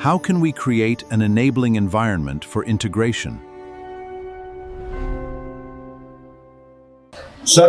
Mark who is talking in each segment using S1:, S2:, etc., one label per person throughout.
S1: How can we create an enabling environment for integration?
S2: Sir,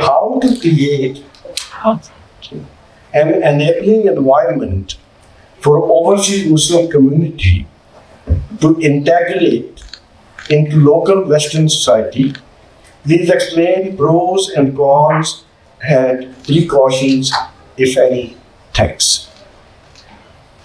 S2: how to create an enabling environment for overseas Muslim community to integrate into local Western society. Please explain pros and cons and precautions, if any. Thanks.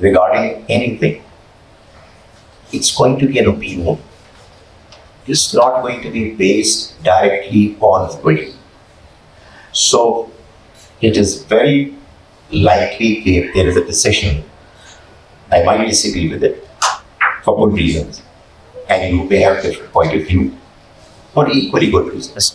S3: regarding anything, it's going to be an opinion. It's not going to be based directly on faith. So it is very likely if there is a decision, I might disagree with it for good reasons, and you may have a different point of view for equally good reasons.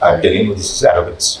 S3: I'm dealing with this arrogance,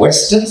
S3: Western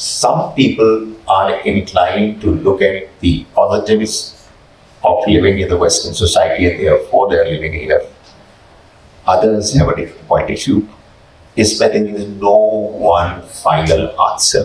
S3: Some people are inclined to look at the positives of living in the Western society and therefore they are living here. Others have a different point of view. There is no one final answer.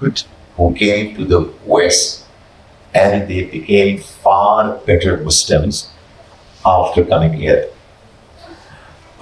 S3: who came to the West and they became far better Muslims after coming here.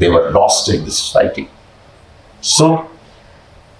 S3: they were lost in the society. So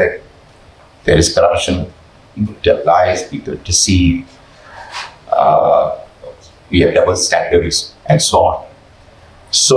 S3: that there is corruption, people tell lies, people deceive, we have double standards and so on. So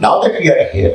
S3: Now that we are here,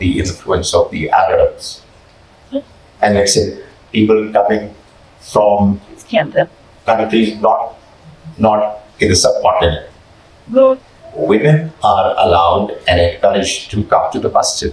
S3: the influence of the Arabs and let's say people coming from countries not in the subcontinent, women are allowed and encouraged to come to the masjid.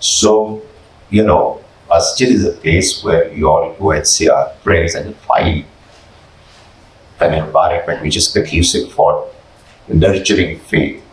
S3: So, you know, masjid is a place where you all go and say our prayers and find an environment which is conducive for nurturing faith,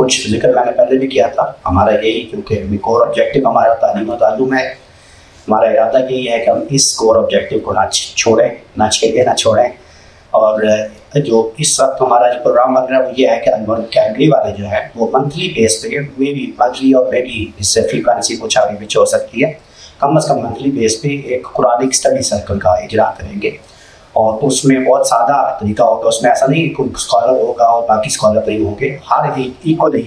S4: کچھ ذکر میں نے پہلے بھی کیا تھا. ہمارا یہی کیونکہ کور آبجیکٹو ہمارا تعلیم و تعلم ہے, ہمارا ارادہ یہی ہے کہ ہم اس کور آبجیکٹو کو نہ چھوڑیں, نہ چھیڑیں, نہ چھوڑیں. اور جو اس وقت ہمارا جو پروگرام بن رہا ہے وہ یہ ہے کہ انمول اکیڈمی والے جو ہے وہ منتھلی بیس پہ, میں بھی منتھلی اور میں بھی اس سے فریکوینسی کچھ آگے پیچھے ہو سکتی ہے, کم از کم منتھلی بیس پہ ایک قرآنک اسٹڈی سرکل کا اجرا کریں گے. اور اس میں بہت سادہ طریقہ ہوگا, اس میں ایسا نہیں کہ کوئی اسکالر ہوگا اور باقی اسکالر نہیں ہوں گے, ہر ایکولی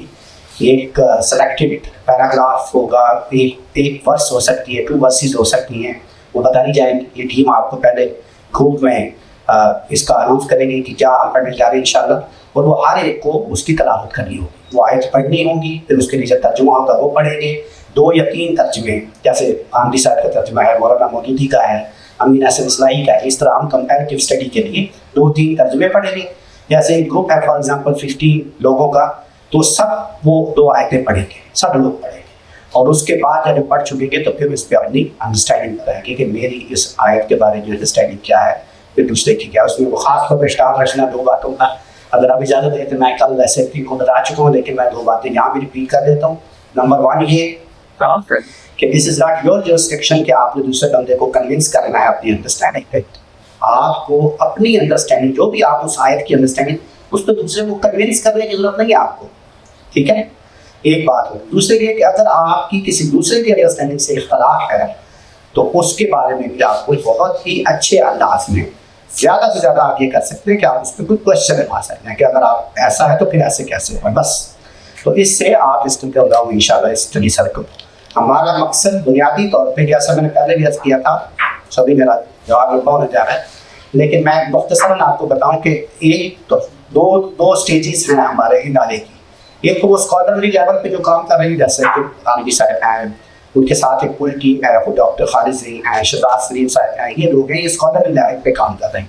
S4: ایک سلیکٹڈ پیراگراف ہوگا, ایک ورس ہو سکتی ہے, 2 ورسز ہو سکتی ہیں, وہ بتائی جائیں گی. یہ ٹیم آپ کو پہلے گروپ میں اس کا اناؤنس کریں گے کہ کیا ہم پڑھنے جا رہے ہیں انشاءاللہ, اور وہ ہر ایک کو اس کی تلاوت کرنی ہوگی, وہ آیت پڑھنی ہوگی, پھر اس کے لیے جو ترجمہ ہوگا وہ پڑھیں گے. 2 یا 3 ترجمے, جیسے آمدی صاحب کا ترجمہ ہے, مولانا مودودی کا ہے, امین حسن اصلاحی کا ہے, اس طرح ہم کمپیریٹیو اسٹڈی کے لیے 2-3 ترجمے پڑھیں گے. جیسے ایک گروپ ہے فار ایگزامپل 15 لوگوں کا, تو سب وہ 2 آیتیں پڑھیں گے, سب لوگ پڑھیں گے, اور اس کے بعد جب پڑھ چکیں گے تو پھر اس پہ اپنی انڈرسٹینڈنگ کریں گے کہ میری اس آیت کے بارے میں انڈرسٹینڈنگ کیا ہے, پھر دوسرے کی کیا. اس میں وہ خاص طور پہ اسٹار رکھنا 2 باتوں کا. اگر آپ اجازت دیں تو میں کل ویسے بھی بتا چکا ہوں, لیکن میں 2 باتیں یہاں بھی ریپیٹ کر دیتا ہوں. نمبر 1 یہ کہ دس از ناٹ یور جورسڈکشن کہ آپ نے دوسرے بندے کو کنونس کرنا ہے اپنی انڈرسٹینڈنگ پہ. آپ کو اپنی انڈرسٹینڈنگ, جو بھی آپ اس آیت کی انڈرسٹینڈنگ, اس پہ دوسرے کو کنونس کرنے کی ضرورت نہیں ہے آپ کو, ٹھیک ہے. ایک بات ہو. دوسرے یہ کہ اگر آپ کی کسی دوسرے کی انڈرسٹینڈنگ سے اختلاف ہے تو اس کے بارے میں بھی آپ کو بہت ہی اچھے انداز میں زیادہ سے زیادہ آپ یہ کر سکتے ہیں کہ آپ اس پہ کوئی کوشچن لگا سکتے ہیں کہ اگر آپ ایسا ہے تو پھر ایسے کیسے ہے, بس. تو اس سے آپ اس کے اندر انشاءاللہ اس اسٹڈی سرکل. ہمارا مقصد بنیادی طور پہ, جیسا میں نے پہلے بھی عرض کیا تھا, سبھی میرا جواب لمبا ہونے جا رہا ہے, لیکن میں مختصراً آپ کو بتاؤں کہ ایک تو دو اسٹیجز ہیں ہمارے ادارے کی. ایک تو وہ اسکالرلی لیول پہ جو کام کر رہی ہیں, جیسے کہ عامدی صاحب ہیں, ان کے ساتھ ایک پوری ٹیم ہے, وہ ڈاکٹر خالد زئی ہیں, شہزاد سلیم صاحب ہیں, یہ لوگ ہیں, یہ اسکالرلی لیول پہ کام کر رہے ہیں.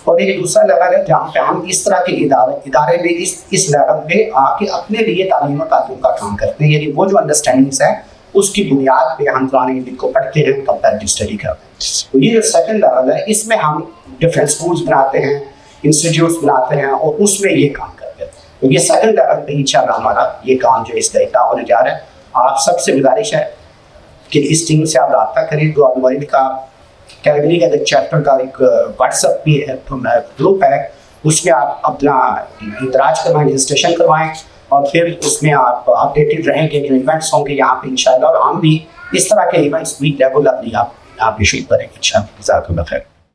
S4: اور ایک دوسرا لیول ہے جہاں پہ ہم اس طرح کے ادارے میں اس لیول پہ آ کے اپنے لیے تعلیم و تعلم کا کام کرتے ہیں. یعنی وہ جو انڈرسٹینڈنگس ہیں اس کی بنیاد پہ ہم قرآن مجید کو پڑھتے ہیں, کمپیریٹیو اسٹڈی کرتے ہیں. تو یہ جو سیکنڈ لیول ہے, اس میں ہم ڈفرینٹ اسکولس بناتے ہیں, انسٹیٹیوٹس بناتے ہیں, اور اس میں یہ کام کرتے ہیں. تو یہ سیکنڈ لیول پہ انشاءاللہ ہمارا یہ کام جو اس کا اطلاع ہونے جا رہا ہے. آپ سب سے گزارش ہے کہ اس ٹیم سے آپ رابطہ کریں. جو الموائد کا کیٹیگری کا ایک چیپٹر کا ایک واٹس ایپ بھی ہے, گروپ ہے, اس میں آپ اپنا اندراج کروائیں, رجسٹریشن کروائیں, اور پھر اس میں آپ اپڈیٹڈ رہیں گے جو ایونٹس ہوں گے یہاں پہ انشاءاللہ. اور ہم بھی اس طرح کے ایونٹس بھی ریگولرلی آپ ایشو کریں گے انشاءاللہ. جزاک اللہ خیر.